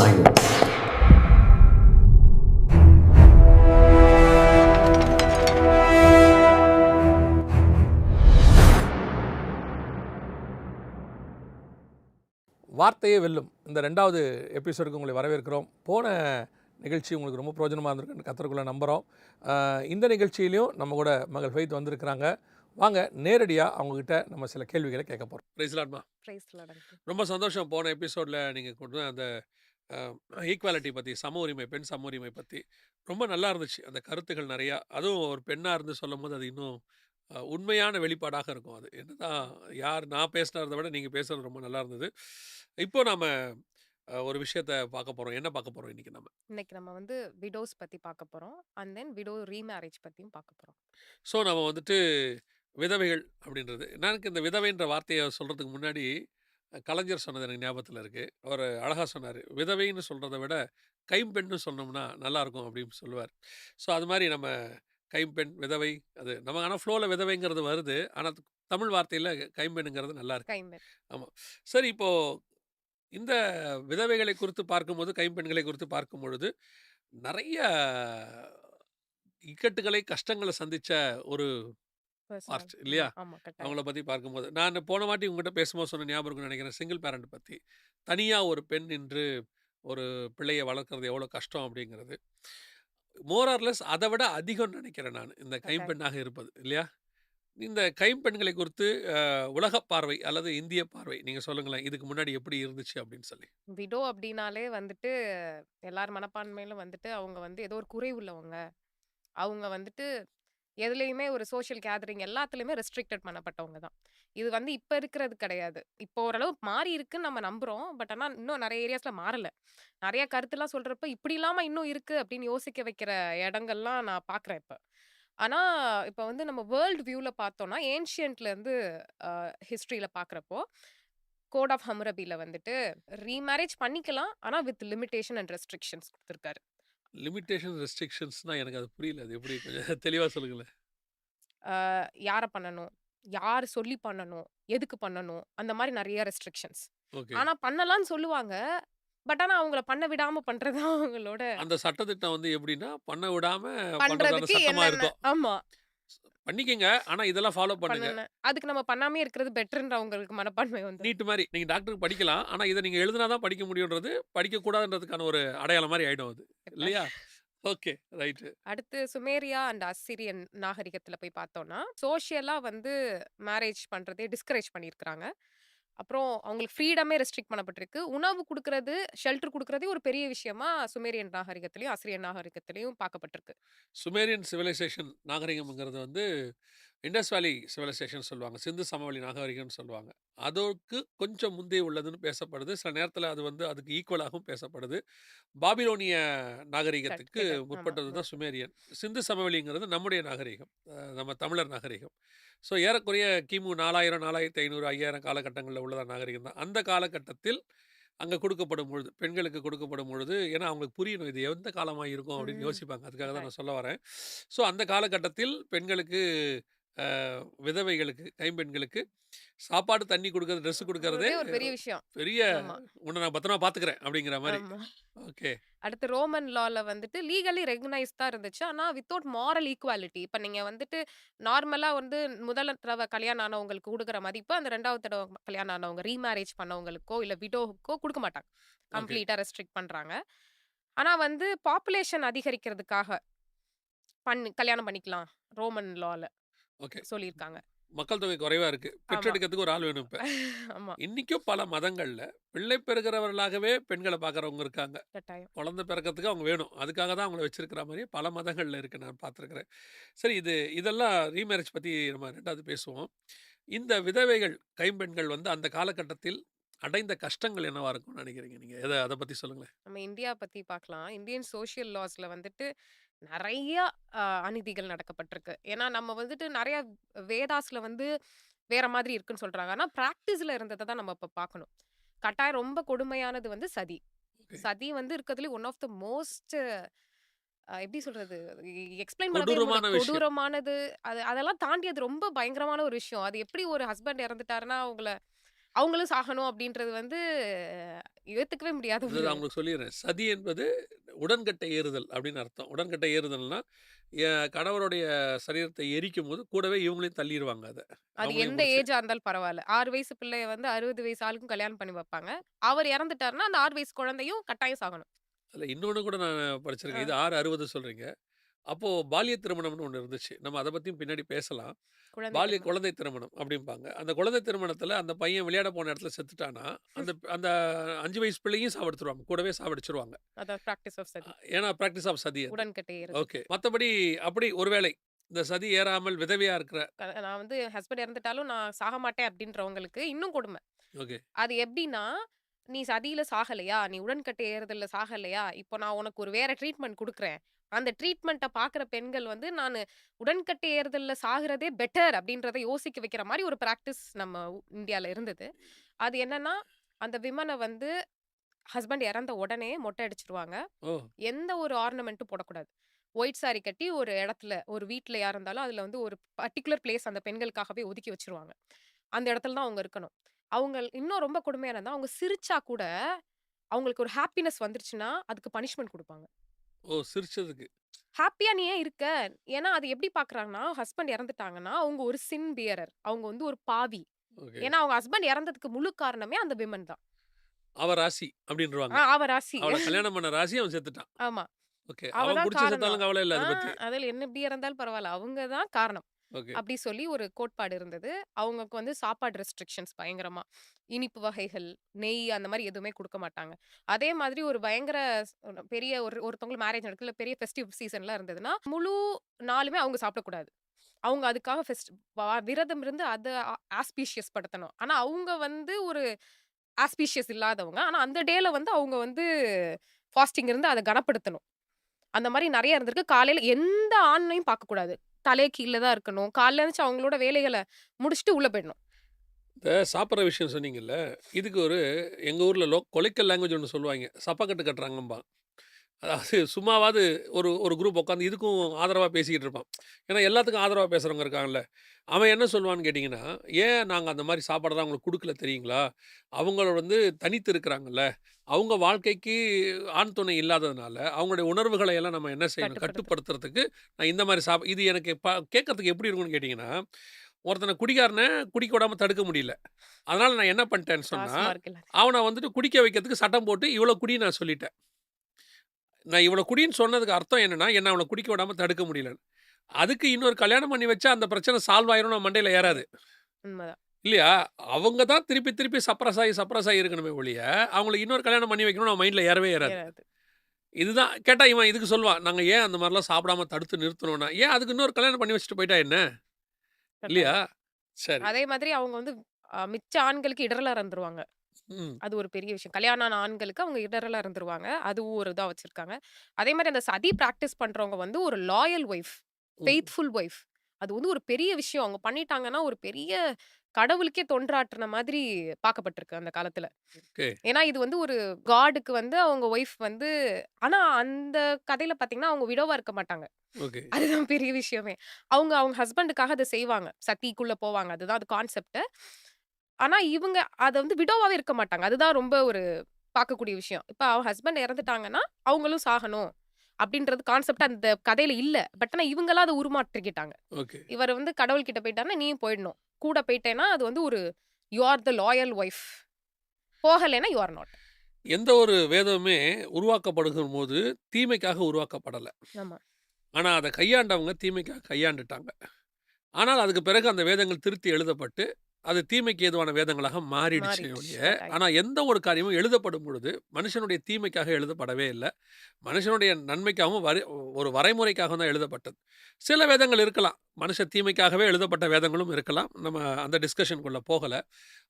silence. வார்த்தையே வெல்லும் இந்த 2வது எபிசோடுக்கு உங்களை வரவேற்கிறோம். போன நிகழ்ச்சி உங்களுக்கு ரொம்ப பிரயோஜனமாக இருந்திருக்குன்னு கத்தருக்குள்ள நம்புகிறோம். இந்த நிகழ்ச்சியிலையும் நம்ம கூட மகள் ஃபெய்த் வந்திருக்கிறாங்க. வாங்க நேரடியாக அவங்கக்கிட்ட நம்ம சில கேள்விகளை கேட்க போகிறோம். பிரைஸ் லார்ட்மா. ரொம்ப சந்தோஷம். போன எபிசோடில் நீங்கள் கொண்டு அந்த ஈக்குவாலிட்டி பற்றி, சம உரிமை, பெண் சம உரிமை பற்றி ரொம்ப நல்லா இருந்துச்சு. அந்த கருத்துக்கள் நிறையா, அதுவும் ஒரு பெண்ணாக இருந்து சொல்லும் போது அது இன்னும் உண்மையான வெளிப்பாடாக இருக்கும். அது என்னதான் யார் நான் பேசுனதை விட நீங்கள் பேசுகிறது ரொம்ப நல்லா இருந்தது. இப்போ நாம ஒரு விஷயத்தை பார்க்க போகிறோம். என்ன பார்க்க போகிறோம் இன்னைக்கு நம்ம? இன்னைக்கு நம்ம வந்து விடோஸ் பத்தி பார்க்க போறோம். அண்ட் தென் விடோ ரீமேரேஜ் பத்தியும் பார்க்க போறோம். ஸோ நம்ம வந்துட்டு விதவைகள் அப்படின்றது, எனக்கு இந்த விதவைன்ற வார்த்தையை சொல்கிறதுக்கு முன்னாடி கலைஞர் சொன்னது எனக்கு ஞாபகத்தில் இருக்குது. அவர் அழகாக சொன்னார், விதவைன்னு சொல்கிறத விட கைம்பெண்ணு சொன்னோம்னா நல்லாயிருக்கும் அப்படின்னு சொல்லுவார். ஸோ அது மாதிரி நம்ம கைம்பெண், விதவை, அது நம்ம ஆனால் ஃப்ளோவில் விதவைங்கிறது வருது. ஆனால் தமிழ் வார்த்தையில் கைம்பெண்ணுங்கிறது நல்லா இருக்கு. கைம்பெண். ஆமாம். சரி, இப்போது இந்த விதவைகளை குறித்து பார்க்கும்போது, கைம்பெண்களை குறித்து பார்க்கும் பொழுது நிறைய இக்கட்டுகளை, கஷ்டங்களை சந்திச்ச ஒரு பர்சனல். பார்ட் இல்லையா? ஆமா கட்டாயம். அவங்கள பத்தி பார்க்கும்போது, நான் போன வாட்டி உங்ககிட்ட பேசும்போது சொன்ன ஞாபகம் இருக்குன்னு நினைக்கிறேன். சிங்கிள் பேரண்ட் பத்தி. தனியா ஒரு பெண் நின்று ஒரு பிள்ளைய வளர்க்கறது எவ்வளோ கஷ்டம் அப்படிங்கிறது. மோர் ஆர் லெஸ் அத விட அதிகம்னு நினைக்கிறேன் நானு. இந்த கட்டாயம். கைம்பெண்ணாக இருப்பது இல்லையா? இந்த கைம்பெண்களை குறித்து உலக பார்வை அல்லது இந்திய பார்வை நீங்க சொல்லுங்களேன். இதுக்கு முன்னாடி எப்படி இருந்துச்சு அப்படின்னு சொல்லி. விடோ அப்படின்னாலே வந்துட்டு எல்லார் மனப்பான்மையிலும் வந்துட்டு அவங்க வந்து ஏதோ ஒரு குறை உள்ளவங்க. அவங்க வந்துட்டு எதுலயுமே ஒரு சோஷியல் கேதரிங் எல்லாத்துலயுமே ரெஸ்ட்ரிக்டட் பண்ணப்பட்டவங்க தான். இது வந்து இப்ப இருக்கிறது கிடையாது. இப்போ ஓரளவு மாறி இருக்குன்னு நம்ம நம்புறோம். பட் ஆனா இன்னும் நிறைய ஏரியாஸ்ல மாறல. நிறைய கருத்துலாம் சொல்றப்ப இப்படி இல்லாம இன்னும் இருக்கு அப்படின்னு யோசிக்க வைக்கிற இடங்கள்லாம் நான் பார்க்குறேன் இப்ப. ஆனா இப்ப வந்து நம்ம வேர்ல்ட் வியூல பார்த்தோம்னா, ஏன்ஷியன்ட்ல இருந்து ஹிஸ்டரியில பார்க்குறப்போ, கோட் ஆஃப் ஹம்மரபில வந்துட்டு ரீமேரேஜ் பண்ணிக்கலாம். ஆனா வித் லிமிட்டேஷன் அண்ட் ரெஸ்ட்ரிக்ஷன்ஸ் குடுத்திருக்காரு. லிமிட்டேஷன், ரெஸ்ட்ரிக்ஷன்ஸ்னா எனக்கு அது புரியல. அது எப்படி கொஞ்சம் தெளிவா சொல்லுங்களேன். யார பண்ணணும்? யார் சொல்லி பண்ணணும்? எதுக்கு பண்ணணும்? அந்த மாரி நெறைய ரெஸ்ட்ரிக்ஷன்ஸ். ஓகே. ஆனா பண்ணலான்னு சொல்லுவாங்க. பட் ஆனா அவங்கள பண்ண விடாம பண்றது தான் அவங்களோட அந்த சட்டதிட்டம் வந்து எப்படின்னா, பண்ண விடாம பண்றதான பண்றதுக்கு சட்டமா என்னென்ன இருக்கும். ஆமா. பண்ணிக்கங்க. ஆனா இதெல்லாம் ஃபாலோ பண்ணுங்க. அதுக்கு நம்ம பண்ணாமயே இருக்கிறது பெட்டர்ன்ற அவங்களுக்கு மனப்பான்மை வந்துரும். நீட் மாரி. நீங்க டாக்டருக்கு படிக்கலாம். ஆனா இத நீங்க எழுதுனா தான் படிக்க முடியும்ன்றது, படிக்கக்கூடாதுன்றதுக்கான ஒரு அடையாளம் மாரி ஆயிடும் அது. இல்லையா? ஓகே. ரைட்டு. அடுத்து சுமேரியா அண்ட் அஸ்சிரியன் நாகரிகத்துல போய் பார்த்தோம்னா, சோஷியலா வந்து மேரேஜ் பண்றதே டிஸ்கரேஜ் பண்ணியிருக்கிறாங்க. அப்புறம் அவங்களுக்கு ஃப்ரீடமே ரெஸ்ட்ரிக்ட் பண்ணப்பட்டிருக்கு. உணவு குடுக்குறது, ஷெல்டர் குடுக்குறதே ஒரு பெரிய விஷயமா சுமேரியன் நாகரிகத்திலயும், அசிரியன் நாகரிகத்திலயும் பார்க்கப்பட்டிருக்கு. சுமேரியன் சிவிலைசேஷன் நாகரிகம்ங்கிறது வந்து இண்டஸ் வேலி சிவிலைசேஷன் சொல்லுவாங்க. சிந்து சமவெளி நாகரிகம்னு சொல்லுவாங்க. அதற்கு கொஞ்சம் முந்தைய உள்ளதுன்னு பேசப்படுது. சில நேரத்தில அது வந்து அதுக்கு ஈக்குவலாகவும் பேசப்படுது. பாபிலோனிய நாகரிகத்துக்கு கிடையாது. ஆமா. முற்பட்டது தான் சுமேரியன். சிந்து சமவெளிங்கிறது நம்முடைய நாகரிகம். நம்ம தமிழர் நாகரிகம். ஸோ ஏறக்குறைய கிமு 4000, 4500, 5000 காலகட்டங்கள்ல உள்ளதான நாகரிகம் தான். அந்த காலகட்டத்தில் அங்க கொடுக்கப்படும் பொழுது, பெண்களுக்கு கொடுக்கப்படும் பொழுது, ஏன்னா அவங்களுக்கு புரியணும் இது எந்த காலமா இருக்கும் அப்படின்னு ம். யோசிப்பாங்க. அதுக்காக தான் கட்டாயம். நான் சொல்ல வரேன். ஸோ அந்த காலகட்டத்தில் பெண்களுக்கு அ விதவைகளுக்கு, கைம்பெண்களுக்கு சாப்பாடு, தண்ணி குடுக்கறது, ட்ரெஸ் குடுக்கறதே குடுக்குறதே ஒரு பெரிய விஷயம். பெரிய ஆமா. உன்ன நான் பத்திரமா பார்த்துக்கிறேன் அப்படிங்கிற மாரி. ஆமா. ஓகே. அடுத்து ரோமன் லால வந்துட்டு லீகலி ரெகக்னைஸ் தான் இருந்துச்சு. ஆனா வித்தவுட் மாரல் ஈக்குவாலிட்டி. இப்ப நீங்க வந்துட்டு நார்மலா வந்து முதல் தடவ கல்யாணம் ஆனவங்களுக்கு குடுக்குற மதிப்பு, அந்த 2வது தடவ கல்யாணம் ஆனவங்க ரீமேரேஜ் பண்ணவங்களுக்கோ, இல்ல விடோவுக்கோ குடுக்க மாட்டாங்க. ஓகே. கம்ப்ளீட்டா ரெஸ்ட்ரிக்ட் பண்றாங்க. ஆனா வந்து பாப்புலேஷன் அதிகரிக்கிறதுக்காக கல்யாணம் பண்ணிக்கலாம். ரோமன் லால ஓகே. சொல்லியிருக்காங்க. மக்கள் தொகை குறைவா இருக்கு. ஆமா. பெற்றெடுக்கிறதுக்கு ஒரு ஆள் வேணும் இப்ப. ஆமா. இன்னைக்கும் பல மதங்கள்ல பிள்ளை பெறுகிறவர்களாகவே பெண்கள பார்க்குறவங்க இருக்காங்க. கட்டாயம். குழந்தை பிறக்கிறதுக்கு அவங்க வேணும். அதுக்காக தான் அவங்கள வச்சிருக்கிற மாரி பல மதங்கள்ல இருக்கு. நான் பார்த்துருக்கிறேன். சரி, இதெல்லாம் ரீமேரேஜ் பத்தி நம்ம 2வது பேசுவோம். இந்த விதவைகள், கைம்பெண்கள் வந்து அந்த காலகட்டத்தில் அடைந்த கஷ்டங்கள் என்னவா இருக்கும்னு நினைக்கிறீங்க நீங்க? அத பத்தி சொல்லுங்களேன். நம்ம இந்தியா பத்தி பார்க்கலாம். இந்தியன் சோஷியல் லாஸ்ல வந்துட்டு நெறைய அநீதிகள் நடக்கப்பட்டிருக்கு. ஏன்னா நம்ம வந்துட்டு நெறைய வேதாஸ்ல வந்து வேற மாதிரி இருக்குன்னு சொல்றாங்க. ஆனா பிராக்டிஸ்ல இருந்தத தான் நம்ம இப்ப பார்க்கணும். கட்டாயம் ரொம்ப கொடுமையானது வந்து சதி. ஓகே. சதி வந்து இருக்கிறதுலயே ஒன் ஆஃப் த மோஸ்ட் எப்படி சொல்றது? எக்ஸ்ப்ளைன் பண்ணவே கொடூரமான முடியல. விஷயம். கொடூரமானது. அதெல்லாம் தாண்டி அது ரொம்ப பயங்கரமான ஒரு விஷயம். அது எப்படி ஒரு ஹஸ்பண்ட் இறந்துட்டாருன்னா, அவங்கள அவங்களும் சாகணும் அப்படின்றது வந்து ஏத்துக்கவே முடியாத அதாவது ஒரு அவங்களுக்கு சொல்லிடுறேன். சதி என்பது உடன்கட்டை ஏறுதல் அப்படின்னு அர்த்தம். உடன்கட்டை ஏறுதல்னா, கணவருடைய சரீரத்தை எரிக்கும்போது கூடவே இவங்களையும் தள்ளிருவாங்க அத. அது அவங்களையும் எந்த முடிச்சு ஏஜா இருந்தாலும் பரவால்ல. 6 வயசு பிள்ளைய வந்து 60 வயசு ஆளுக்கும் கல்யாணம் பண்ணி வைப்பாங்க. அவர் இறந்துட்டாருன்னா, அந்த 6 வயசு குழந்தையும் கட்டாயம் சாகணும். அதில இன்னொன்னு கூட நான் அ படிச்சிருக்கேன். இது 660 சொல்றீங்க. அப்போ பால்ய திருமணம்னு ஒண்ணு இருந்துச்சு. நம்ம அத பத்தியும் பின்னாடி பேசலாம். குழந்தை திருமணம். குழந்தை திருமணம் அப்படிம்பாங்க. அந்த குழந்தை திருமணத்தில அந்த பையன் விளையாட போன இடத்துல செத்துட்டான்னா, அந்த அந்த 5 வயசு பிள்ளையும் சாவடிச்சுருவாங்க. கூடவே சாவடிச்சுருவாங்க. அதான் பிராக்டிஸ் ஆஃப் சதி. ஏன்னா பிராக்டிஸ் ஆஃப் சதி அது. உடன்கட்டை ஏறுதல். ஓகே. மத்தபடி அப்படி ஒருவேளை இந்த சதி ஏறாமல் விதவையா இருக்கிற நான் வந்து ஹஸ்பண்ட் இறந்துட்டாலும் நான் சாக மாட்டேன் அப்படின்றவங்களுக்கு இன்னும் கொடும. ஓகே. அது எப்படின்னா, "நீ சதியில சாகலையா? நீ உடன்கட்டை ஏறுதல்ல சாகலையா? இப்போ நான் உனக்கு ஒரு வேற ட்ரீட்மெண்ட் குடுக்குறேன்." அந்த ட்ரீட்மெண்ட்ட பார்க்குற பெண்கள் வந்து, "நானு உடன்கட்டை ஏறுதல்ல சாகுறதே பெட்டர்." அப்படின்றத யோசிக்க வைக்கிற மாரி ஒரு பிராக்டிஸ் நம்ம இந்தியால இருந்தது. அது என்னன்னா, அந்த விமன வந்து ஹஸ்பண்ட் இறந்த உடனே மொட்டை அடிச்சுருவாங்க. ஓ! எந்த ஒரு ஆர்னமென்ட்டும் போடக்கூடாது. ஒயிட் சாரி கட்டி ஒரு இடத்துல, ஒரு வீட்லயா இருந்தாலும் அதுல வந்து ஒரு பர்ட்டிகுலர் பிளேஸ் அந்த பெண்களுக்காகவே ஒதுக்கி வச்சுருவாங்க. அந்த இடத்துல தான் அவங்க இருக்கணும். அவங்க இன்னும் ரொம்ப கொடுமையானதுன்னா, அவங்க சிரிச்சா கூட, அவங்களுக்கு ஒரு ஹாப்பினஸ் வந்துருச்சுன்னா, அதுக்கு பனிஷ்மென்ட் குடுப்பாங்க. ஓ! சிரிச்சதுக்கு. ஹாப்பியா நீ ஏன் இருக்க? ஏன்னா அது எப்படி பார்க்குறாங்கன்னா, ஹஸ்பண்ட் இறந்துட்டாங்கன்னா, அவங்க ஒரு சின் பியரர். அவங்க வந்து ஒரு பாவி. ஓகே. ஏன்னா அவங்க ஹஸ்பண்ட் இறந்ததுக்கு முழு காரணமே அந்த விமன் தான். அவ ராசி அப்படின்ருவாங்க. அவ ராசி. அவள கல்யாணம் பண்ண ராசி அவன் செத்துட்டான். ஆமா. ஓகே. அவ அவன் தான் குடிச்சு காரணம். செத்தாலும் கவலை இல்ல ஆ அத பத்தி. அதில என்ன எப்படி இறந்தாலும் பரவால்ல. அவங்க தான் காரணம். ஓகே. அப்படி சொல்லி ஒரு கோட்பாடு இருந்தது. அவங்களுக்கு வந்து சாப்பாடு ரெஸ்ட்ரிக்ஷன்ஸ் பயங்கரமா. இனிப்பு வகைகள், நெய் அந்த மாரி எதுவுமே குடுக்க மாட்டாங்க. அதே மாதிரி ஒரு பயங்கர பெரிய ஒருத்தவங்களுக்கு மேரேஜ் நடக்குது, இல்ல பெரிய ஃபெஸ்டிவ் சீசன்லாம் இருந்ததுன்னா, முழு நாளுமே அவங்க சாப்பிடக்கூடாது. அவங்க அதுக்காக விரதம் இருந்து அத ஆஸ்பீஷியஸ் படுத்தணும். ஆனா அவங்க வந்து ஒரு ஆஸ்பீஷியஸ் இல்லாதவங்க. ஆனா அந்த டேல வந்து அவங்க வந்து ஃபாஸ்டிங் இருந்து அத கனப்படுத்தணும். அந்த மாரி நெறைய இருந்திருக்கு. காலையில எந்த ஆணையும் பார்க்கக்கூடாது. தலைய கீழ தான் இருக்கணும். காலைல எந்திரிச்சு அவங்களோட வேலைகள முடிச்சுட்டு உள்ள போயிடணும். இந்த சாப்பிடுற விஷயம் சொன்னீங்கல்ல, இதுக்கு ஒரு எங்க ஊர்ல கொலைக்கல் லாங்குவேஜ் ஒண்ணு சொல்லுவாய்ங்க. சப்பக்கட்டு கட்டுறாங்கம்பான். அதாவது சும்மாவாவது ஒரு ஒரு குரூப் உட்காந்து இதுக்கும் ஆதரவா பேசிக்கிட்டு இருப்பான். ஏன்னா எல்லாத்துக்கும் ஆதரவா பேசுறவங்க இருக்காங்கல்ல. அவன் என்ன சொல்லுவான்னு கேட்டீங்கன்னா, "ஏன் நாங்க அந்த மாரி சாப்பாடுலாம் அவங்களுக்கு குடுக்கல தெரியுங்களா? அவங்கள வந்து தனித்து இருக்கிறாங்கல்ல. அவங்க வாழ்க்கைக்கு ஆண் துணை இல்லாததுனால, அவங்களுடைய உணர்வுகளை எல்லாம் நம்ம என்ன செய்யணும்? கட்டுப்படுத்தணும். கட்டுப்படுத்துறதுக்கு நான் இந்த மாரி இது எனக்கு கேட்கறதுக்கு எப்படி இருக்கும்னு கேட்டீங்கன்னா, ஒருத்தன குடிகாரன குடிக்க விடாம தடுக்க முடியல. அதனால நான் என்ன பண்ணிட்டேன்னு சொன்னா, பாசமா இருக்குல்ல. அவன வந்துட்டு குடிக்க வைக்கிறதுக்கு சட்டம் போட்டு, இவ்வளோ குடின்னு நான் சொல்லிட்டேன். நான் இவ்வளோ குடின்னு சொன்னதுக்கு அர்த்தம் என்னன்னா, என்ன அவன குடிக்க விடாம தடுக்க முடியலன்னு. அதுக்கு இன்னொரு கல்யாணம் பண்ணி வச்சா அந்த பிரச்சனை சால்வ் ஆயிரும்னு அவன் மண்டையில ஏறாது. உண்மதான். இல்லையா? அவங்க தான் திருப்பி திருப்பி சப்ரஸ் ஆகி இருக்கணுமே ஒழிய, அவங்களுக்கு இன்னொரு கல்யாணம் பண்ணி வைக்கணும்னு அவன் மைண்ட்ல ஏறவே ஏறாது. ஏறாது. இதுதான் கேட்டா இவன் இதுக்கு சொல்லுவான். நாங்க ஏன் அந்த மாரிலாம் சாப்பிடாம தடுத்து நிறுத்தணும்னா, ஏன் அதுக்கு இன்னொரு கல்யாணம் பண்ணி வச்சுட்டு போயிட்டா என்ன? இல்லையா? கட்டாயம். சரி. அதே மாதிரி அவங்க வந்து மிச்ச ஆண்களுக்கு இடறலா இருந்துருவாங்க. ம். அது ஒரு பெரிய விஷயம். கல்யாணம் ஆன ஆண்களுக்கு அவங்க இடறலா இருந்துருவாங்க. அதுவும் ஒரு இதா வச்சிருக்காங்க. அதே மாரி அந்த சதி பிராக்டிஸ் பண்றவங்க வந்து ஒரு லாயல் ஒய்ஃப், ம். Faithful wife. அது வந்து ஒரு பெரிய விஷயம். அவங்க பண்ணிட்டாங்கன்னா, ஒரு பெரிய கடவுளுக்கே தொண்டாற்றுன மாதிரி பார்க்கப்பட்டிருக்கு அந்த காலத்துல. ஓகே. ஏன்னா, இது வந்து ஒரு காடுக்கு வந்து அவங்க ஒய்ஃப் வந்து ஆனா அந்த கதையில பார்த்தீங்கன்னா, அவங்க விடோவா இருக்க மாட்டாங்க. ஓகே. அதுதான் பெரிய விஷயமே. அவங்க அவங்க ஹஸ்பண்டுக்காக அத செய்வாங்க. சதிக்குள்ள போவாங்க. அதுதான் அது கான்செப்ட். ஆனா இவங்க அத வந்து விடோவாவே இருக்க மாட்டாங்க. அதுதான் ரொம்ப ஒரு பார்க்கக்கூடிய விஷயம். இப்ப அவ ஹஸ்பண்ட் இறந்துட்டாங்கன்னா, அவங்களும் சாகணும். அப்படின்றது கான்செப்ட் அந்த கதையில இல்ல. பட் ஆனா இவங்களா அத உருமாற்றிக்கிட்டாங்க. ஓகே. இவர் வந்து கடவுள் கிட்ட போயிட்டாருன்னா, நீயும் போயிடணும். கூட போயிட்டேன்னா, அது வந்து ஒரு you are the loyal wife. போகலைன்னா யூ ஆர் நாட். எந்த ஒரு வேதமுமே உருவாக்கப்படுகும்போது தீமைக்காக உருவாக்கப்படல. ஆமா. ஆனா, அத கையாண்டவங்க தீமைக்காக கையாண்டுட்டாங்க. ஆனால் அதுக்கு பிறகு அந்த வேதங்கள் திருத்தி எழுதப்பட்டு, அது தீமைக்கு ஏதுவான வேதங்களாக மாறிடுச்சே மாறிடுச்சு. ஒழிய, கட்டாயம். ஆனா எந்த ஒரு காரியமும் எழுதப்படும் பொழுது, மனுஷனுடைய தீமைக்காக எழுதப்படவே இல்ல. மனுஷனுடைய நன்மைக்காகவும் ஒரு வரைமுறைக்காகவும் தான் எழுதப்பட்டது. சில வேதங்கள் இருக்கலாம். மனுஷ தீமைக்காகவே எழுதப்பட்ட வேதங்களும் இருக்கலாம். நம்ம அந்த டிஸ்கஷனுக்குள்ள போகல.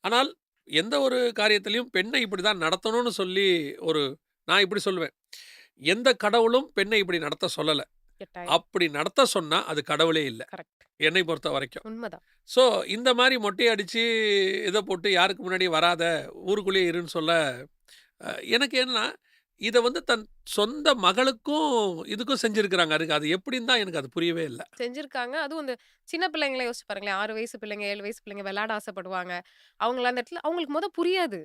ஆனால் எந்த ஒரு காரியத்திலயும் பெண்ணை இப்படிதான் நடத்தணும்னு சொல்லி ஒரு நான் இப்படி சொல்லுவேன். எந்த கடவுளும் பெண்ணை இப்படி நடத்த சொல்லல. கட்டாயம். அப்படி நடத்த சொன்னா, அது கடவுளே இல்ல. கரெக்ட். என்னை பொறுத்த வரைக்கும். உண்மதான். ஸோ, இந்த மாரி மொட்டை அடிச்சு, இத போட்டு யாருக்கு முன்னாடியும் வராத, ஊருக்குள்ளேயே இருன்னு சொல்ல, எனக்கு என்னன்னா, இத வந்து தன் சொந்த மகளுக்கும், இதுக்கும் செஞ்சிருக்கிறாங்க. அது எப்படின்னு தான் எனக்கு அது புரியவே இல்ல. செஞ்சிருக்காங்க. அதுவும் இந்த சின்ன பிள்ளைங்கள யோசிச்சு பாருங்களேன். 6 வயசு பிள்ளைங்க, 7 வயசு பிள்ளைங்க விளையாட ஆசைப்படுவாங்க. அவங்கள அந்த இடத்துல அவங்களுக்கு புரியாது.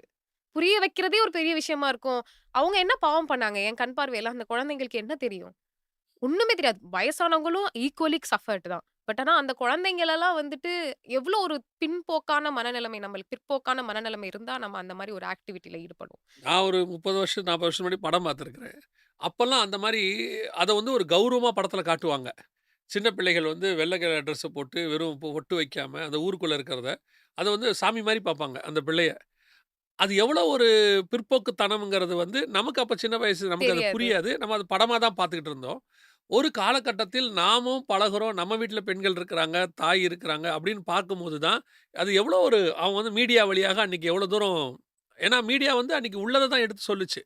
புரிய வைக்கிறதே ஒரு பெரிய விஷயமா இருக்கும். அவங்க என்ன பாவம் பண்ணாங்க? என் கண் பார்வையில அந்த குழந்தைங்களுக்கு என்ன தெரியும்? ஒண்ணுமே தெரியாது. வயசானவங்களும் ஈக்குவலி சஃபர்ட் தான். பட் ஆனா அந்த குழந்தைங்களலாம் வந்துட்டு எவ்ளோ ஒரு பிற்போக்கான மனநிலைமை நம்மளுக்கு பிற்போக்கான மனநிலைமை இருந்தா நம்ம அந்த மாரி ஒரு ஆக்டிவிட்டில ஈடுபடுவோம். நான் ஒரு 30 வருஷம், 40 வருஷம் முன்னாடி படம் பார்த்துருக்கிறேன். அப்பல்லாம் அந்த மாரி அத வந்து ஒரு கௌரவமா படத்துல காட்டுவாங்க. சின்ன பிள்ளைகள் வந்து வெள்ளை கலர் ட்ரெஸ்ஸ போட்டு வெறும் பொட்டு வைக்காம, அந்த ஊருக்குள்ள இருக்கிறத, அத வந்து சாமி மாரி பார்ப்பாங்க, அந்த பிள்ளைய. அது எவ்வளோ ஒரு பிற்போக்குத்தனம்ங்கிறது வந்து நமக்கு அப்ப சின்ன வயசு நமக்கு அது தெரியாது. புரியாது. நம்ம அது படமா தான் பார்த்துக்கிட்டு இருந்தோம். ஒரு காலகட்டத்தில் நாமும் பழகுறோம். நம்ம வீட்ல பெண்கள் இருக்கிறாங்க, தாய் இருக்கிறாங்க அப்படின்னு பார்க்கும்போது தான், அது எவ்வளோ ஒரு அவங்க வந்து மீடியா வழியாக அன்னைக்கு எவ்வளோ தூரம் ஏன்னா மீடியா வந்து அன்னைக்கு உள்ளத தான் எடுத்து சொல்லுச்சு.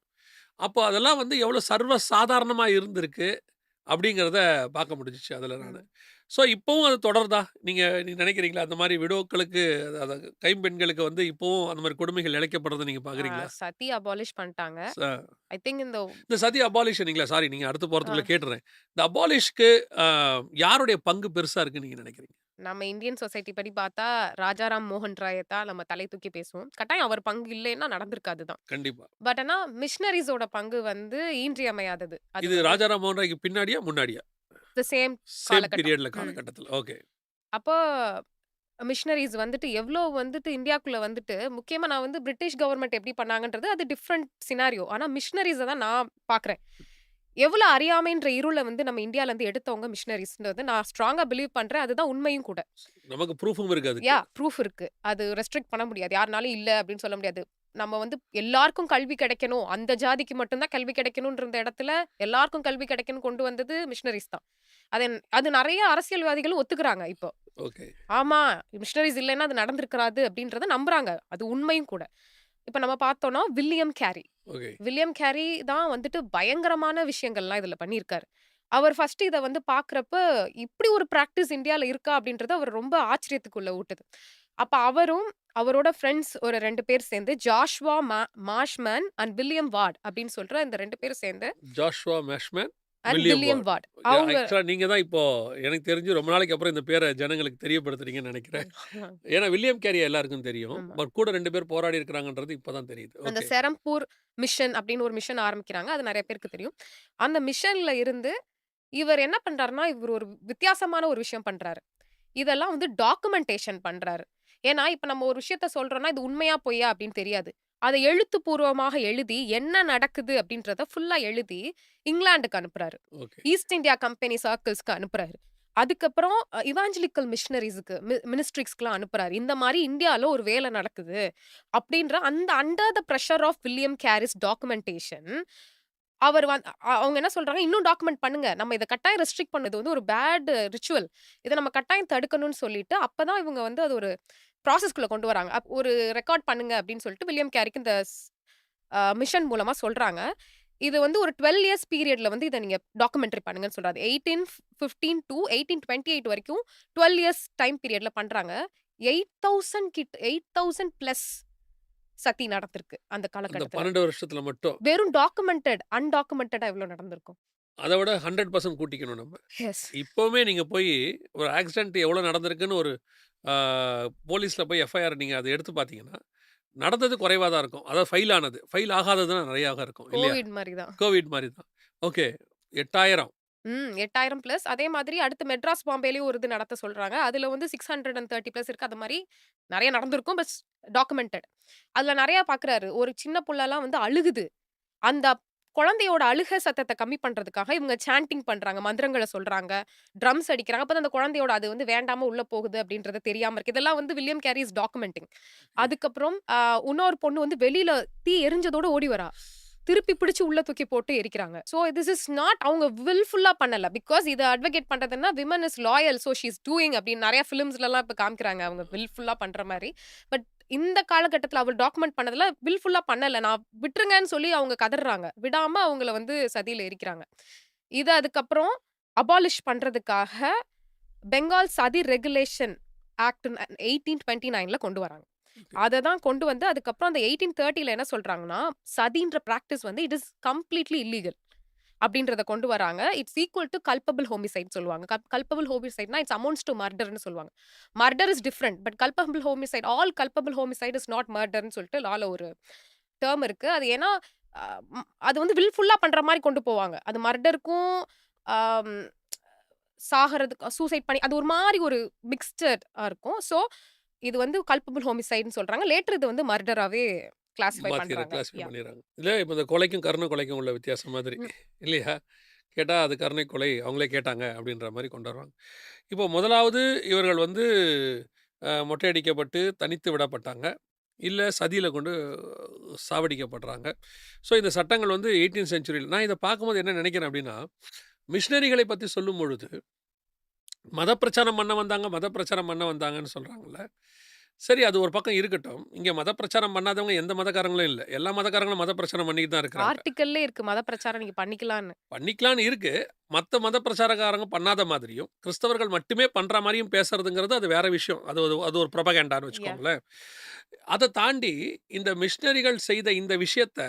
அப்போ அதெல்லாம் வந்து எவ்வளோ சர்வ சாதாரணமா இருந்திருக்கு. அப்படிங்கிறத பார்க்க முடிஞ்சுச்சு அதில நானு. ம். ஸோ இப்பவும் அது தொடருதா? நீங்க நினைக்கிறீங்களா? அந்த மாரி விடோக்களுக்கு கைம்பெண்களுக்கு வந்து இப்பவும் அந்த மாரி கொடுமைகள் இழைக்கப்படுறத நீங்க பார்க்குறீங்களா? சதி அபாலிஷ் பண்ணிட்டாங்க. ச ஐ திங்க் இந்த இந்த சதி அபாலிஷன்ங்களா? சாரி நீங்க அடுத்து அ போறதுக்குள்ள கேட்டுறேன். இந்த அபாலிஷ்க்கு அ யாருடைய பங்கு பெருசா இருக்குன்னு நீங்க நினைக்கிறீங்க? நம்ம இந்தியன் சொசைட்டி படி பார்த்தா, ராஜாராம் மோகன் ராய தான் நம்ம தலை தூக்கி பேசுவோம். கட்டாயம் அவர் பங்கு இல்லைன்னா நடந்திருக்காது தான். கண்டிப்பா. பட் ஆனா மிஷனரீஸோட பங்கு வந்து இன்றியமையாதது. அது இது வந்து ராஜாராம் மோகன் ராய்க்கு பின்னாடியா? முன்னாடியா? தி சேம் சேம் காலகட்டம். பீரியட்ல ம். காலகட்டத்தில. ஓகே. அப்போ மிஷனரீஸ் வந்துட்டு எவ்ளோ வந்துட்டு இந்தியாக்குள்ள வந்துட்டு முக்கியமா நான் வந்து பிரிட்டிஷ் கவர்ன்மென்ட் எப்படி பண்ணாங்கன்றது அது டிஃபரண்ட் சினாரியோ. ஆனா மிஷனரீஸ தான் நான் பார்க்குறேன். எவ்ளோ அறியாமைன்ற இருள வந்து நம்ம இந்தியால இருந்து எடுத்தவங்க மிஷனரீஸ்ன்றது நான் ஸ்ட்ராங்கா பிலீவ் பண்றேன். அதுதான் உண்மையும் கூட. நமக்கு ப்ரூஃபும் இருக்கு அதுக்கு. ப்ரூஃப் இருக்கு. அது ரெஸ்ட்ரிக்ட் பண்ண முடியாது. யாருனாலும் இல்ல அப்படின்னு சொல்ல முடியாது. நம்ம வந்து எல்லாருக்கும் கல்வி கிடைக்கணும். அந்த ஜாதிக்கு மட்டும் தான் கல்வி கிடைக்கணும்ன்ற இந்த இடத்துல எல்லாருக்கும் கல்வி கிடைக்கணும்னு கொண்டு வந்தது மிஷனரீஸ் தான். அது அது நெறைய அரசியல்வாதிகளும் ஒத்துக்குறாங்க இப்போ. ஓகே, ஆமா, மிஷனரீஸ் இல்லன்னா அது நடந்திருக்காது அப்படின்றத நம்புறாங்க. அது உண்மையும் கூட. இப்ப நம்ம பார்த்தோம்னா William carry. Okay. William carry தான் வந்துட்டு பயங்கரமான விஷயங்கள்லாம் இதுல பண்ணியிருக்காரு. அவர் ஃபர்ஸ்ட் இத வந்து பார்க்குறப்ப, இப்படி ஒரு பிராக்டிஸ் இந்தியால இருக்கா? அப்படின்றது அவர் ரொம்ப ஆச்சரியத்துக்குள்ள ஊட்டுது. அப்ப அவரும், அவரோட ஃபிரெண்ட்ஸ் ஒரு 2 பேர் சேர்ந்து Joshua Marshman and William Ward அப்படின்னு சொல்ற இந்த 2 பேரும் சேர்ந்து Joshua Marshman, and William William Ward. Ward. அவங்க ஆக்சுவலா நீங்க தான் இப்போ எனக்கு தெரிஞ்சு ரொம்ப நாளைக்கு அப்புறம் இந்த பேர ஜனங்களுக்கு தெரியப்படுத்துறீங்கன்னு நெனைக்கிறேன். ஏன்னா வில்லியம் கேரிய எல்லாருக்கும் தெரியும். ஆமா. பட் கூட 2 பேர் போராடி இருக்கிறாங்கன்றது இப்ப தான் தெரியுது. அந்த ஓகே, செரம்பூர் மிஷன் அப்படின்னு ஒரு மிஷன் ஆரம்பிக்கிறாங்க. அது நெறைய பேருக்கு தெரியும். அந்த மிஷன்ல இருந்து இவர் என்ன பண்றாருன்னா, இவர் ஒரு வித்தியாசமான ஒரு விஷயம் பண்றாரு. இதெல்லாம் வந்து டாக்குமென்டேஷன் பண்றாரு. ஏன்னா, இப்ப நம்ம ஒரு விஷயத்த சொல்றோம்னா, இது உண்மையா, பொய்யா அப்படின்னு தெரியாது. அத எழுத்துப்பூர்வமாக எழுதி, என்ன நடக்குது அப்படின்றத ஃபுல்லா எழுதி, இங்கிலாந்துக்கு அனுப்புறாரு. ஓகே. ஈஸ்ட் இந்தியா கம்பெனி சர்க்கிள்ஸ்க்கு அனுப்புறாரு. அதுக்கப்புறம் இவாஞ்சலிக்கல் மிஷனரீஸ்க்கு மினிஸ்ட்ரிஸ்க்குலாம் அனுப்புறாரு. இந்த மாரி இந்தியால ஒரு வேலை நடக்குது. அப்படின்ற அந்த under the pressure of William Carey's documentation அவர் அவங்க என்ன சொல்றாங்க, "இன்னும் டாக்குமெண்ட் பண்ணுங்க. நம்ம இத கட்டாயம் ரெஸ்ட்ரிக்ட் பண்ணது வந்து ஒரு பேட் ரிச்சுவல். இத நம்ம கட்டாயம் தடுக்கணும்னு" சொல்லிட்டு, அப்பதான் இவங்க வந்து அது ஒரு ப்ராசஸ்க்குள்ள கொண்டு வராங்க. ஒரு ரெக்கார்ட் பண்ணுங்க அப்படின்னு சொல்லிட்டு வில்லியம் கேரிக்கு இந்த ஸ் அ மிஷன் மூலமா சொல்றாங்க. இது வந்து ஒரு 12 இயர்ஸ் பீரியட்ல வந்து இத நீங்க டாக்குமென்டரி பண்ணுங்கன்னு சொல்றாரு. 1815 டூ 1828 வரைக்கும் 12 இயர்ஸ் டைம் பீரியட்ல பண்றாங்க. 8000 பிளஸ் சதி நடந்திருக்கு அந்த அந்த காலகட்டத்துல. 12 வருஷத்துல மட்டும். வெறும் டாக்குமென்டட், அன்டாக்குமென்டடா எவ்ளோ நடந்திருக்கும்? அத விட 100% கூட்டிக்கணும் நம்ம. எஸ். இப்பவுமே நீங்க போயி ஒரு ஆக்சிடென்ட் எவ்வளோ நடந்திருக்குன்னு ஒரு ஆ போலீஸ்ல போய் எஃப்ஐஆர் நீங்க அத எடுத்து பார்த்தீங்கன்னா, நடந்தது குறைவா தான் இருக்கும். அதாவது ஃபைல் ஆனது. ஃபைல் ஆகாதது தான் நெறையாக இருக்கும் இல்லையா? கோவிட் மாரி தான். கோவிட் மாரி தான். ஓகே. 8000 8000 பிளஸ். அதே மாதிரி அடுத்து மெட்ராஸ், பாம்பேலயும் ஒரு இது நடத்த சொல்றாங்க. அதுல வந்து 630 பிளஸ் இருக்கு. அது மாரி நெறைய நடந்திருக்கும். பட் டாக்குமென்டட். அதுல நெறைய பாக்குறாரு. ஒரு சின்ன புள்ளலாம் வந்து அழுகுது. அந்த குழந்தையோட அழுகை சத்தத்த கம்மி பண்றதுக்காக இவங்க சாண்டிங் பண்றாங்க. மந்திரங்கள சொல்றாங்க. ட்ரம்ஸ் அடிக்கிறாங்க. அப்பதான் அந்த குழந்தையோட அது வந்து வேண்டாம உள்ள போகுது அப்படின்றது தெரியாம இருக்கு. இதெல்லாம் வந்து வில்லியம் கேரி இஸ் டாக்குமென்டிங். அதுக்கப்புறம் உன்னொரு பொண்ணு வந்து வெளியில தீ எரிஞ்சதோட ஓடி வரா. திருப்பி பிடிச்சு உள்ள தூக்கி போட்டு எரிக்கிறாங்க. சோ திஸ் இஸ் நாட் அவங்க வில்ஃபுல்லா பண்ணல. பிகாஸ் இத அட்வொகேட் பண்றதுன்னா women is loyal. So she is doing அப்படின்னு நெறைய ஃபிலிம்ஸ்லலாம் இப்ப காமிக்கிறாங்க. அவங்க வில்ஃபுல்லா பண்ற மாரி. பட் இந்த காலகட்டத்துல அவர் டாக்குமெண்ட் பண்ணதுல வில்ஃபுல்லா பண்ணல. நான் விட்டுருங்கன்னு சொல்லி அவங்க கதர்றாங்க. விடாம அவங்கள வந்து சதியில எரிக்கிறாங்க. இது அதுக்கப்புறம் அபாலிஷ் பண்றதுக்காக பெங்கால் சதி ரெகுலேஷன் ஆக்ட் 1829ல கொண்டு வராங்க. ஓகே. அத தான் கொண்டு வந்து அதுக்கப்புறம் அந்த 1830ல என்ன சொல்றாங்கன்னா, சதின்ற பிராக்டிஸ் வந்து இட் இஸ் கம்ப்ளீட்லி இல்லீகல். அப்படின்றத கொண்டு வராங்க. It's equal to culpable homicide சொல்லுவாங்க. கல்பபிள் ஹோமிசைட்னா இட்ஸ் அமௌண்ட்ஸ் டூ மர்டர்ன்னு சொல்லுவாங்க. Murder is different. But culpable homicide all culpable homicide is not மர்டர்ன்னு சொல்லிட்டு லால ஒரு டெர்ம் இருக்கு. அது ஏன்னா, அ அது வந்து வில்ஃபுல்லா பண்ற மாரி கொண்டு போவாங்க. அது மர்டருக்கும் ஆம் சாகறதுக்கு சூசைட் பண்ணி அது ஒரு மாரி ஒரு மிக்ஸ்டடா இருக்கும். ஸோ, இது வந்து கல்பபிள் ஹோமிசைட்ன்னு சொல்றாங்க. லேட்டர் இது வந்து மர்டராவே கிளாசிஃபை பண்றாங்க. Classify yeah! பண்ணிடுறாங்க. இல்ல இப்போ இந்த கொலைக்கும் கருணை கொலைக்கும் உள்ள வித்தியாசம் மாதிரி ம். இல்லையா? கேட்டா அது கருணை கொலை அவங்களே கேட்டாங்க அப்படின்ற மாரி கொண்டு வருவாங்க. இப்போ முதலாவது இவர்கள் வந்து மொட்டையடிக்கப்பட்டு தனித்து விடப்பட்டாங்க. இல்ல சதியில கொண்டு சாவடிக்கப்படுறாங்க. ஸோ இந்த சட்டங்கள் வந்து 18த் செஞ்சுரியில நான் இத பார்க்கும்போது என்ன நினைக்கிறேன் அப்படின்னா, மிஷனரிகளை பத்தி சொல்லும்பொழுது, மத பிரச்சாரம் பண்ண வந்தாங்க, மத பிரச்சாரம் பண்ண வந்தாங்கன்னு சொல்றாங்கல்ல. சரி அது ஒரு பக்கம் இருக்கட்டும். இங்க மத பிரச்சாரம் பண்ணாதவங்க எந்த மதக்காரங்களும் இல்ல. எல்லா மதக்காரங்களும் மத பிரச்சாரம் பண்ணிட்டு தான் இருக்கிறாங்க. ஆர்டிக்கல்லே இருக்கு. மத பிரச்சாரம் நீங்க பண்ணிக்கலான்னு. பண்ணிக்கலான்னு இருக்கு. மத்த மத பிரச்சாரக்காரங்க பண்ணாத மாதிரியும், கிறிஸ்தவர்கள் மட்டுமே பண்ற மாரியும் பேசுறதுங்கிறது அது வேற விஷயம். அது ஒரு புரபகண்டான்னு யாஹ்! வச்சுக்கோங்களேன். அத தாண்டி இந்த மிஷனரிகள் செய்த இந்த விஷயத்த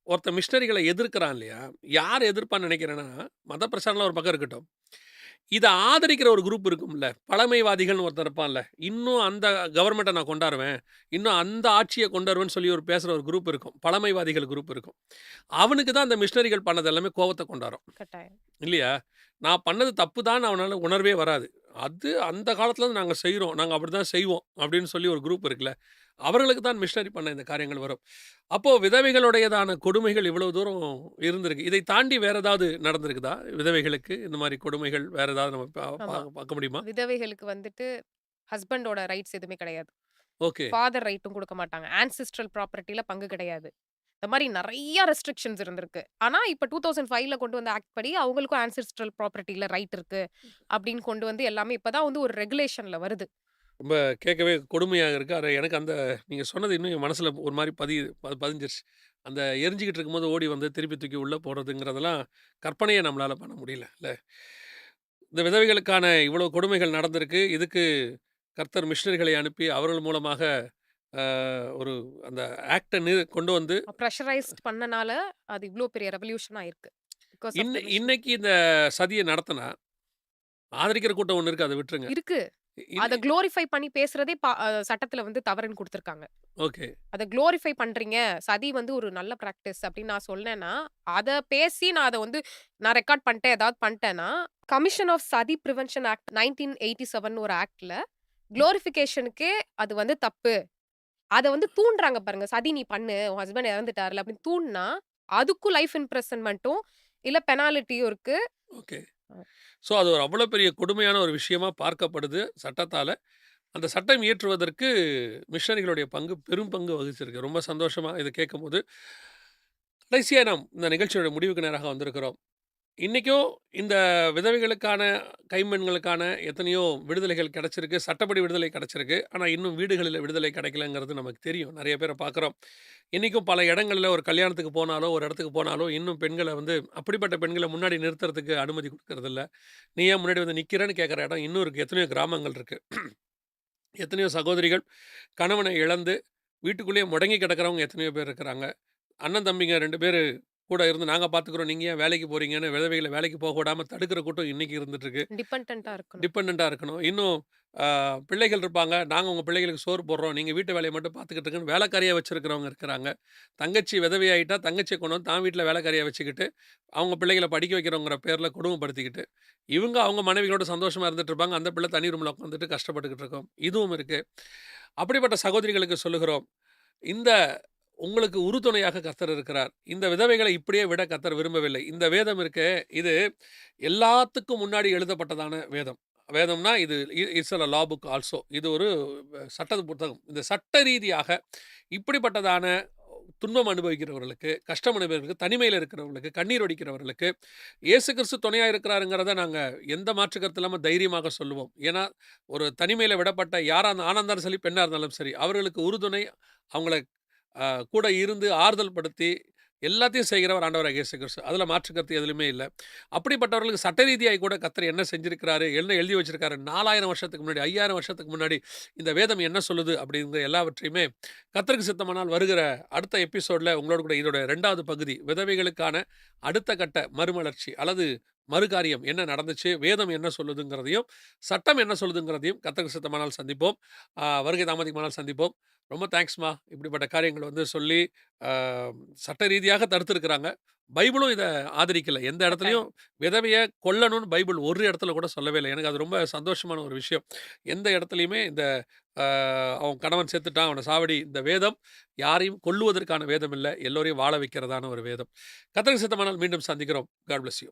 ஒருத்தன் மிஷனரிகள எதிர்க்கிறான் இல்லையா? யார் எதிர்ப்பான்னு நினைக்கிறேன்னா, மத பிரச்சாரம்லாம் ஒரு பக்கம் இருக்கட்டும். இத ஆதரிக்கிற ஒரு குரூப் இருக்கும்ல. பழமைவாதிகள்னு ஒருத்தன் இருப்பான்ல. இன்னும் அந்த கவர்மெண்ட்ட நான் கொண்டாருவேன். இன்னும் அந்த ஆட்சிய கொண்டு வருவேன்னு சொல்லி ஒரு பேசுற ஒரு குரூப் இருக்கும். பழமைவாதிகள் குரூப் இருக்கும். அவனுக்கு தான் அந்த மிஷனரிகள் பண்ணது எல்லாமே கோவத்த கொண்டாரும். கட்டாயம். இல்லையா? நான் பண்ணது தப்பு தான்னு அவனால உணர்வே வராது. அது அந்த காலத்துலருந்து நாங்க செய்றோம். நாங்க அப்படிதான் செய்வோம். அப்படின்னு சொல்லி ஒரு குரூப் இருக்குல்ல. அவர்களுக்கு தான் மிஷனரி பண்ண இந்த காரியங்கள் வரும். அப்போ விதவைகளுடையதான கொடுமைகள் இவ்வளவு தூரம் இருந்திருக்கு. இதை தாண்டி வேற ஏதாவது நடந்திருக்குதா? விதவைகளுக்கு இந்த மாரி கொடுமைகள் வேற ஏதாவது நம்ம ஆமா. பார்க்க முடியுமா? விதவைகளுக்கு வந்துட்டு ஹஸ்பண்டோட ரைட்ஸ் எதுவுமே கிடையாது. ஓகே. ஃபாதர் ரைட்டும் குடுக்க மாட்டாங்க. ஆன்சிஸ்ட்ரல் ப்ராப்பர்ட்டில பங்கு கிடையாது. இந்த மாரி நெறைய ரெஸ்ட்ரிக்ஷன்ஸ் இருந்திருக்கு. ஆனா, இப்ப 2005ல கொண்டு வந்த ஆக்ட் படி அவங்களுக்கும் ஆன்சிஸ்ட்ரல் ப்ராப்பர்ட்டில ரைட் இருக்கு. அப்படின்னு கொண்டு வந்து எல்லாமே இப்ப தான் வந்து ஒரு ரெகுலேஷன்ல வருது. ரொம்ப கேட்கவே கொடுமையாக இருக்கு. ஆனா எனக்கு அந்த நீங்க சொன்னது இன்னும் என் மனசுல ஒரு மாரி பதிஞ்சிருச்சு. அந்த எரிஞ்சுகிட்டு இருக்கும்போது ஓடி வந்து திருப்பி தூக்கி உள்ள போடுறதுங்கிறதெல்லாம் கற்பனையே நம்மளால பண்ண முடியல. இல்ல. இந்த விதவைகளுக்கான இவ்வளவு கொடுமைகள் நடந்திருக்கு. இதுக்கு கர்த்தர் மிஷனரிகளை அனுப்பி அவர்கள் மூலமாக அ ஒரு அந்த ஆக்ட்ட கொண்டு வந்து பிரஷரைஸ்ட் பண்ணனால அது இவ்ளோ பெரிய ரெவல்யூஷன் ஆயிருக்கு. Because of the mission. இன்னைக்கு இந்த சதிய நடத்துனா, ஆதரிக்கிற கூட்டம் ஒண்ணு இருக்கு. அத விட்டுருங்க. இருக்கு. இன் அத குளோரிஃபை பண்ணி பேசுறதே சட்டத்துல வந்து தவறுன்னு குடுத்துருக்காங்க. ஓகே. அத குளோரிஃபை பண்றீங்க. சதி வந்து ஒரு நல்ல பிராக்டிஸ் அப்படின்னு நான் சொன்னேன்னா, அத பேசி நான் அத வந்து நான் ரெக்கார்ட் பண்ணிட்டேன், ஏதாவது பண்ணிட்டேன்னா, கமிஷன் ஆஃப் சதி பிரிவென்ஷன் ஆக்ட் 1987ன்னு ஒரு ஆக்ட்ல குளோரிஃபிகேஷனுக்கே அது வந்து தப்பு. அத வந்து தூண்டுறாங்க பாருங்க. சதி நீ பண்ணு. உன் ஹஸ்பண்ட் இறந்துட்டார்ல அப்படின்னு தூண்டுனா, அதுக்கும் லைஃப் இம்ப்ரிசன்மென்ட்டும், இல்ல பெனால்டியும் இருக்கு. ஓகே. அ ஸோ அது ஒரு அவ்வளோ பெரிய கொடுமையான ஒரு விஷயமா பார்க்கப்படுது சட்டத்தால. அந்த சட்டம் இயற்றுவதற்கு மிஷனரிகளுடைய பங்கு பெரும் பங்கு வகிச்சிருக்கு. ரொம்ப சந்தோஷமா இத கேட்கும்போது. கடைசியா நாம் இந்த நிகழ்ச்சியோட முடிவுக்கு நேராக வந்திருக்கிறோம். இன்னைக்கும் இந்த விதவைகளுக்கான, கைம்பெண்களுக்கான எத்தனையோ விடுதலைகள் கிடைச்சிருக்கு. சட்டப்படி விடுதலை கிடைச்சிருக்கு. ஆனா இன்னும் வீடுகளில விடுதலை கிடைக்கலங்கிறது நமக்கு தெரியும். நெறைய பேர பார்க்குறோம். இன்னைக்கும் பல இடங்கள்ல ஒரு கல்யாணத்துக்கு போனாலோ, ஒரு இடத்துக்கு போனாலோ, இன்னும் பெண்கள வந்து அப்படிப்பட்ட பெண்கள முன்னாடி நிறுத்துறதுக்கு அனுமதி குடுக்கறதில்ல. "நீ ஏன் முன்னாடி வந்து நிக்கிறன்னு?" கேட்குற இடம் இன்னும் இருக்கு. எத்தனையோ கிராமங்கள் இருக்கு. எத்தனையோ சகோதரிகள் கணவனை இழந்து வீட்டுக்குள்ளேயே முடங்கி கிடக்கிறவங்க எத்தனையோ பேர் இருக்கிறாங்க. அண்ணன் தம்பிங்க 2 பேரு கூட இருந்து நாங்க பார்த்துக்கிறோம். நீங்க ஏன் வேலைக்கு போறீங்கன்னு விதவைகள வேலைக்கு போக விடாம தடுக்கிற கூட்டம் இன்னைக்கு இருந்துட்டு இருக்கு. டிபெண்டன்ட்டா இருக்கணும். டிபெண்டன்ட்டா இருக்கணும். இன்னும் பிள்ளைகள் இருப்பாங்க. நாங்க உங்க பிள்ளைகளுக்கு சோறு போடுறோம். நீங்க வீட்டு வேலைய மட்டும் பார்த்துக்கிட்டு இருக்கன்னு வேலைக்காரியா வச்சிருக்கிறவங்க இருக்கிறாங்க. தங்கச்சி விதவையாயிட்டா தங்கச்சிய கொண்டு வந்து தான் வீட்ல வேலைக்காரியா வச்சுக்கிட்டு, அவங்க பிள்ளைகள படிக்க வைக்கிறோங்கிற பேர்ல கொடுமைப்படுத்திக்கிட்டு, இவங்க அவங்க மனைவிகளோட சந்தோஷமா இருந்துட்டு இருப்பாங்க. அந்த பிள்ளை தனி ரூம்ல உட்காந்துட்டு கஷ்டப்பட்டுக்கிட்டு இருக்கும். இதுவும் இருக்கு. அப்படிப்பட்ட சகோதரிகளுக்கு சொல்லுகிறோம். இந்த உங்களுக்கு உறுதுணையாக கர்த்தர் இருக்கிறார். இந்த விதவைகளை இப்படியே விட கர்த்தர் விரும்பவில்லை. இந்த வேதம் இருக்கே, இது எல்லாத்துக்கும் முன்னாடி எழுதப்பட்டதான வேதம். வேதம்னா இது it's a law book also. இது ஒரு சட்ட புத்தகம். இந்த சட்ட ரீதியாக இப்படிப்பட்டதான துன்பம் அனுபவிக்கிறவர்களுக்கு, கஷ்டம் அனுபவிக்கிறவர்களுக்கு, தனிமையில இருக்கிறவர்களுக்கு, கண்ணீர் வடிக்கிறவர்களுக்கு, இயேசு கிறிஸ்து துணையா இருக்கிறாருங்கிறத நாங்க எந்த மாற்று கருத்து இல்லாம தைரியமாக சொல்லுவோம். ஏன்னா, ஒரு தனிமையில விடப்பட்ட யாரா ஆணா இருந்தாலும் சரி, பெண்ணா இருந்தாலும் சரி, அவர்களுக்கு உறுதுணை அவங்கள கூட இருந்து ஆறுதல் படுத்தி, எல்லாத்தையும் செய்கிறவர் ஆண்டவராகிய இயேசு கிறிஸ்து. அதில மாற்று கருத்து எதிலுமே இல்ல. அப்படிப்பட்டவர்களுக்கு சட்ட ரீதியாய் கூட கர்த்தர் என்ன செஞ்சிருக்கிறாரு, என்ன எழுதி வச்சிருக்காரு, 4000 வருஷத்துக்கு முன்னாடி, 5000 வருஷத்துக்கு முன்னாடி இந்த வேதம் என்ன சொல்லுது அப்படிங்கிற எல்லாவற்றையுமே கர்த்தருக்கு சித்தமானால் வருகிற அடுத்த எபிசோட்ல உங்களோடு கூட இதோட 2வது பகுதி விதவைகளுக்கான அடுத்த கட்ட மறுமலர்ச்சி அல்லது மறுகாரியம் என்ன நடந்துச்சு, வேதம் என்ன சொல்லுதுங்கிறதையும், சட்டம் என்ன சொல்லுதுங்கிறதையும் கர்த்தருக்கு சித்தமானால் சந்திப்போம். வருகை தாமதிக்குமானால் சந்திப்போம். ரொம்ப தேங்க்ஸ்மா. இப்படிப்பட்ட காரியங்கள் வந்து சொல்லி ஆ சட்ட ரீதியாக தடுத்திருக்கிறாங்க. பைபிளும் இத ஆதரிக்கல. எந்த இடத்துலயும் கட்டாயம். விதவைய கொல்லணும்னு பைபிள் ஒரு இடத்துல கூட சொல்லவே இல்ல. எனக்கு அது ரொம்ப சந்தோஷமான ஒரு விஷயம். எந்த இடத்துலயுமே இந்த ஆ அவன் கணவன் செத்துட்டான், அவன சாவடி. இந்த வேதம் யாரையும் கொல்லுவதற்கான வேதம் இல்ல. எல்லோரையும் வாழ வைக்கிறதான ஒரு வேதம். கர்த்தருக்கு சித்தமானால் மீண்டும் சந்திக்கிறோம். God bless you.